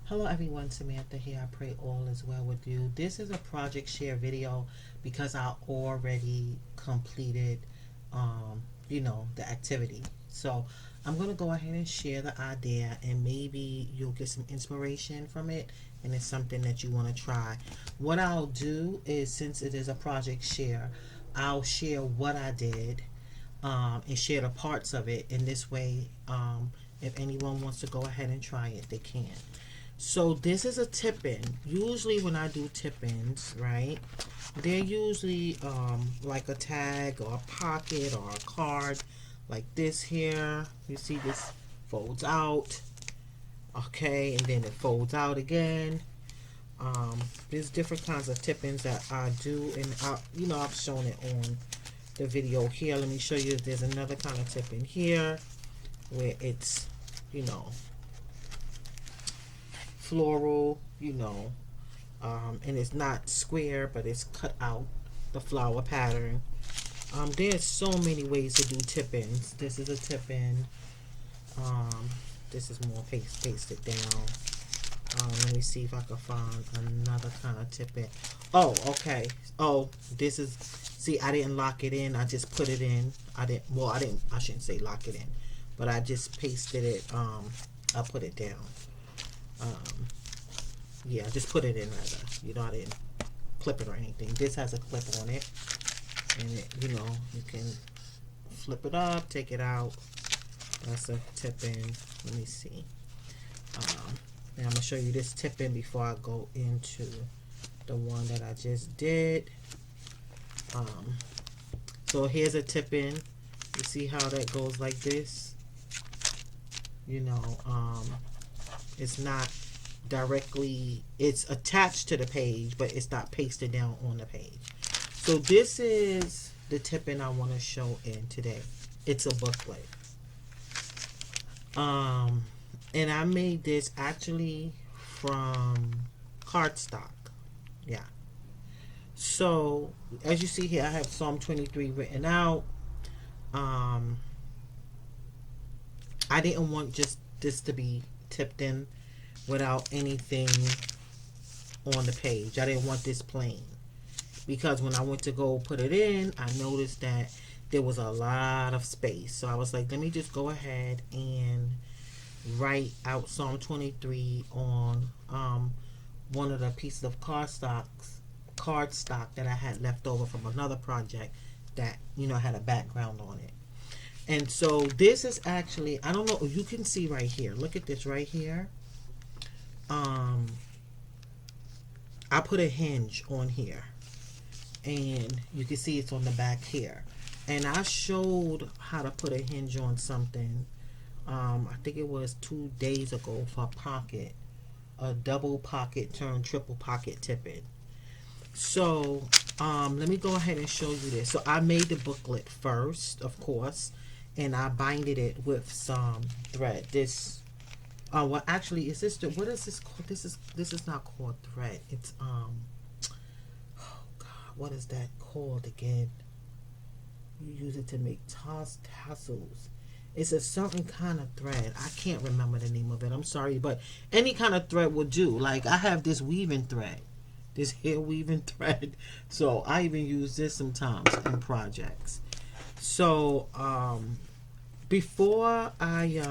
Hello everyone, Samantha here. I pray all is well with you. This is a project share video because I already completed the activity. So I'm going to go ahead and share the idea, and maybe you'll get some inspiration from it and it's something that you want to try. What I'll do is, since it is a project share, I'll share what I did and share the parts of it. In this way, if anyone wants to go ahead and try it, they can. So this is a tip-in. Usually when I do tip-ins, right, they're usually like a tag or a pocket or a card like this here. You see this folds out, okay, and then it folds out again. There's different kinds of tip-ins that I do, and I've shown it on the video here. Let me show you. There's another kind of tip-in here where it's floral, and it's not square, but it's cut out the flower pattern. There's so many ways to do tip-ins. This is a tip-in. This is more pasted down. Let me see if I can find another kind of tip-in. Oh, okay. Oh, this is, see, I didn't lock it in. I just put it in. I shouldn't say lock it in, but I just pasted it. I put it down. Yeah, just put it in rather. I didn't clip it or anything. This has a clip on it, and you can flip it up, take it out. That's a tip-in. Let me see. Now I'm gonna show you this tip-in before I go into the one that I just did. So here's a tip-in. You see how that goes like this? It's not directly, it's attached to the page, but it's not pasted down on the page. So this is the tip-in I want to show in today. It's a booklet. And I made this actually from cardstock. Yeah. So as you see here, I have Psalm 23 written out. I didn't want just this to be tipped in without anything on the page. I didn't want this plain, because when I went to go put it in, I noticed that there was a lot of space. So I was like, let me just go ahead and write out Psalm 23 on one of the pieces of cardstock that I had left over from another project that had a background on it. And so this is actually, I don't know, you can see right here. Look at this right here. I put a hinge on here, and you can see it's on the back here. And I showed how to put a hinge on something. I think it was 2 days ago for a pocket, a double pocket turn triple pocket tip-in. So let me go ahead and show you this. So I made the booklet first, of course, and I binded it with some thread. This, well, actually, is this what is this called? This is not called thread. It's oh God, what is that called again? You use it to make tassels. It's a certain kind of thread. I can't remember the name of it. I'm sorry, but any kind of thread will do. Like I have this weaving thread, this hair weaving thread. So I even use this sometimes in projects. So before I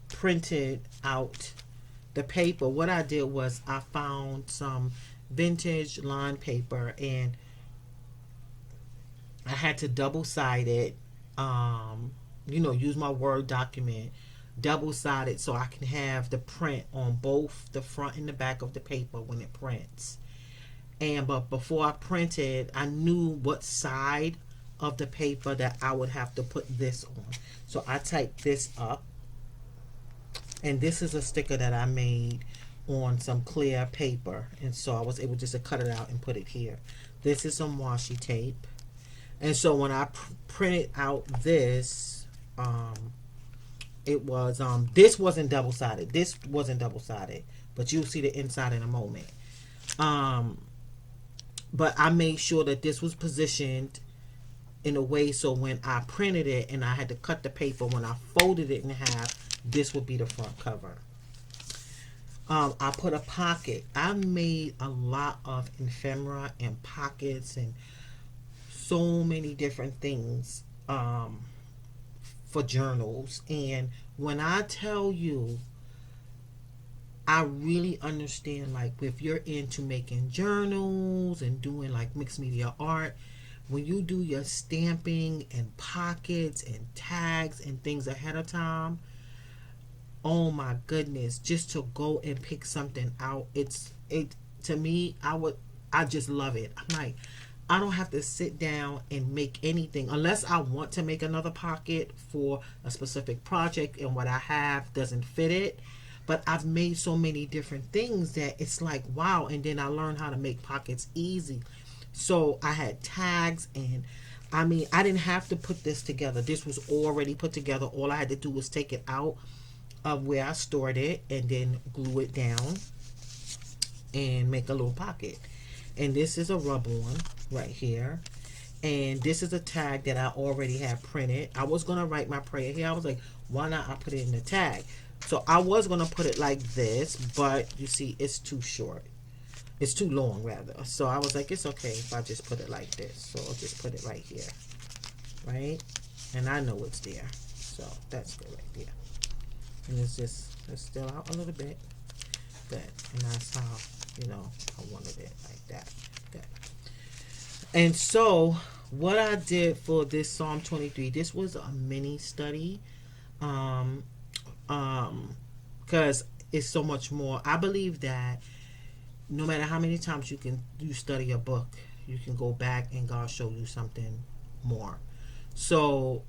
printed out the paper, what I did was I found some vintage lined paper, and I had to double side it. Use my Word document, double sided, so I can have the print on both the front and the back of the paper when it prints. But before I printed, I knew what side of the paper that I would have to put this on. So I typed this up, and this is a sticker that I made on some clear paper, and so I was able just to cut it out and put it here. This is some washi tape, and so when I printed out this, it was this wasn't double sided. This wasn't double sided, but you'll see the inside in a moment. But I made sure that this was positioned in a way so when I printed it and I had to cut the paper, when I folded it in half, this would be the front cover. I put a pocket. I made a lot of ephemera and pockets and so many different things for journals. And when I tell you, I really understand, like, if you're into making journals and doing like mixed media art, when you do your stamping and pockets and tags and things ahead of time, oh my goodness, just to go and pick something out, it to me, I just love it. I'm like, I don't have to sit down and make anything unless I want to make another pocket for a specific project and what I have doesn't fit it. But I've made so many different things that it's like, wow. And then I learned how to make pockets easy. So I had tags, and I mean, I didn't have to put this together. This was already put together. All I had to do was take it out of where I stored it and then glue it down and make a little pocket. And this is a rub-on right here. And this is a tag that I already have printed. I was going to write my prayer here. I was like, why not I put it in the tag? So I was going to put it like this, but you see, it's too short. It's too long, rather. So I was like, it's okay if I just put it like this. So I'll just put it right here. Right? And I know it's there. So that's good right there. And it's still out a little bit. Good. And that's how, I wanted it like that. Good. And so what I did for this Psalm 23, this was a mini study. Because it's so much more. I believe that no matter how many times you study a book, you can go back and God show you something more. So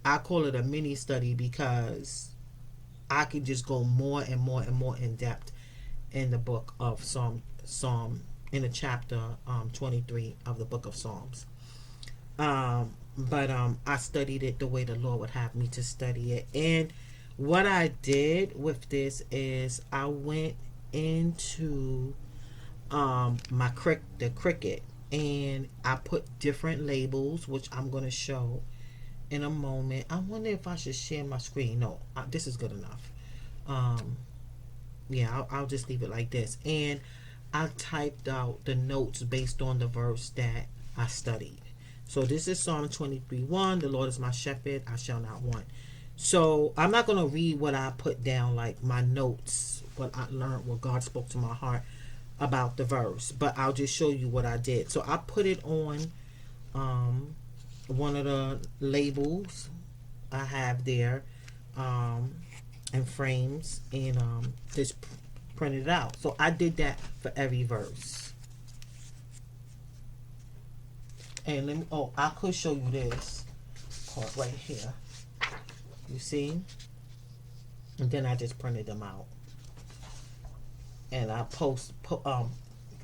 I call it a mini study because I can just go more and more and more in depth in the book of Psalm in the chapter 23 of the book of Psalms. But I studied it the way the Lord would have me to study it. And what I did with this is I went into the Cricut, and I put different labels, which I'm going to show in a moment. I wonder if I should share my screen. No, this is good enough. Yeah, I'll just leave it like this. And I typed out the notes based on the verse that I studied. So this is Psalm 23:1. The Lord is my shepherd, I shall not want. So I'm not going to read what I put down, like my notes, what I learned, what God spoke to my heart about the verse. But I'll just show you what I did. So I put it on one of the labels I have there in frames, and just printed it out. So I did that for every verse. And I could show you this part right here. You see? And then I just printed them out. And I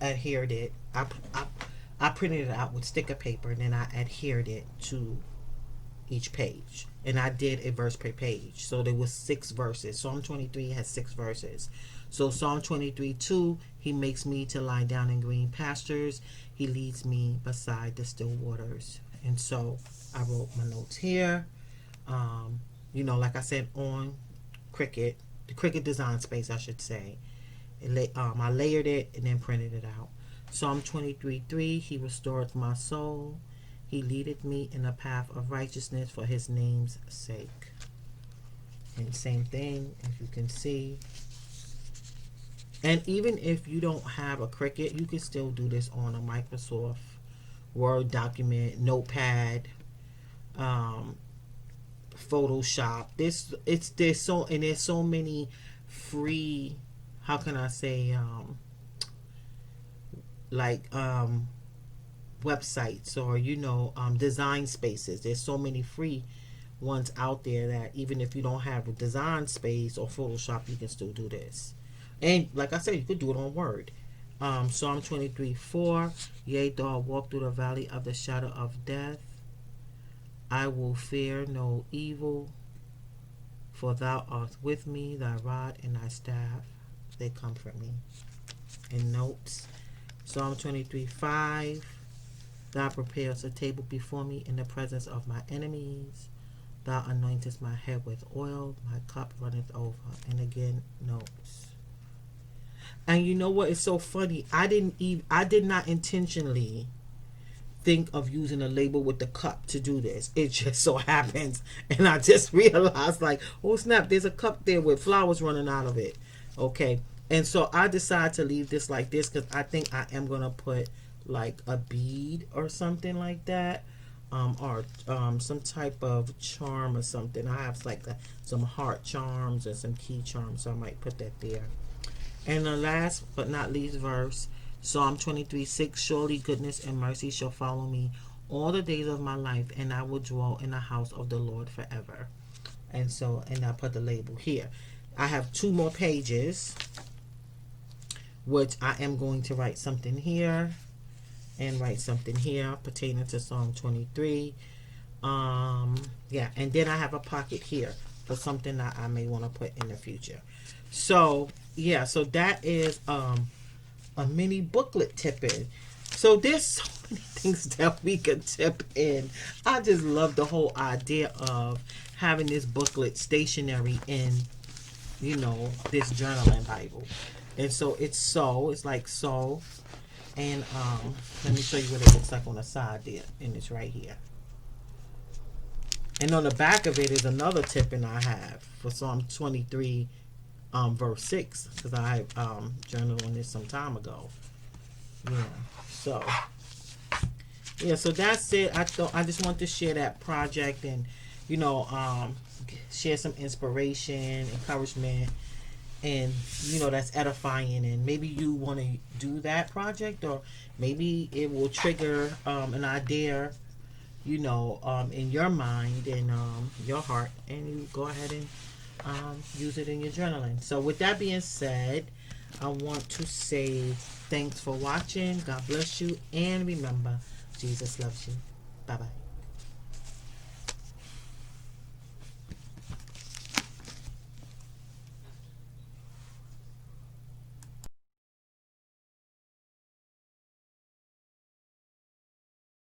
adhered it. I printed it out with sticker paper, and then I adhered it to each page. And I did a verse per page. So there was 6 verses. Psalm 23 has 6 verses. So Psalm 23:2, he makes me to lie down in green pastures. He leads me beside the still waters. And so I wrote my notes here. Like I said, on Cricut, the Cricut Design Space, I should say. I layered it and then printed it out. Psalm 23:3, he restoreth my soul. He leadeth me in a path of righteousness for his name's sake. And same thing, as you can see. And even if you don't have a Cricut, you can still do this on a Microsoft Word document, Notepad, Photoshop. There's so many free, how can I say, websites or design spaces. There's so many free ones out there that even if you don't have a design space or Photoshop, you can still do this. And like I said, you could do it on Word. Psalm 23:4, yea, though I walk through the valley of the shadow of death, I will fear no evil, for thou art with me, thy rod and thy staff, they comfort me. And notes, Psalm 23:5, thou preparest a table before me in the presence of my enemies, thou anointest my head with oil, my cup runneth over. And again, notes. And you know what is so funny? I did not intentionally think of using a label with the cup to do this. It just so happens, and I just realized, like, oh snap, there's a cup there with flowers running out of it. Okay, and so I decided to leave this like this because I think I am gonna put like a bead or something like that, or some type of charm or something. I have like some heart charms and some key charms, so I might put that there. And the last but not least verse, Psalm 23:6, surely goodness and mercy shall follow me all the days of my life, and I will dwell in the house of the Lord forever. And so, and I put the label here. I have 2 more pages, which I am going to write something here and write something here pertaining to Psalm 23. Yeah, and then I have a pocket here for something that I may want to put in the future. So yeah, so that is a mini booklet tip in. So there's so many things that we could tip in. I just love the whole idea of having this booklet stationary in, you know, this journaling Bible. And so it's like so. And let me show you what it looks like on the side there. And it's right here. And on the back of it is another tipping I have for Psalm 23, verse 6, because I journaled on this some time ago. Yeah. So yeah, so that's it. I just want to share that project and, you know, share some inspiration, encouragement, and, you know, that's edifying. And maybe you want to do that project, or maybe it will trigger an idea, you know, in your mind and your heart, and you go ahead and use it in your journaling. So with that being said, I want to say thanks for watching. God bless you, and remember, Jesus loves you. Bye bye.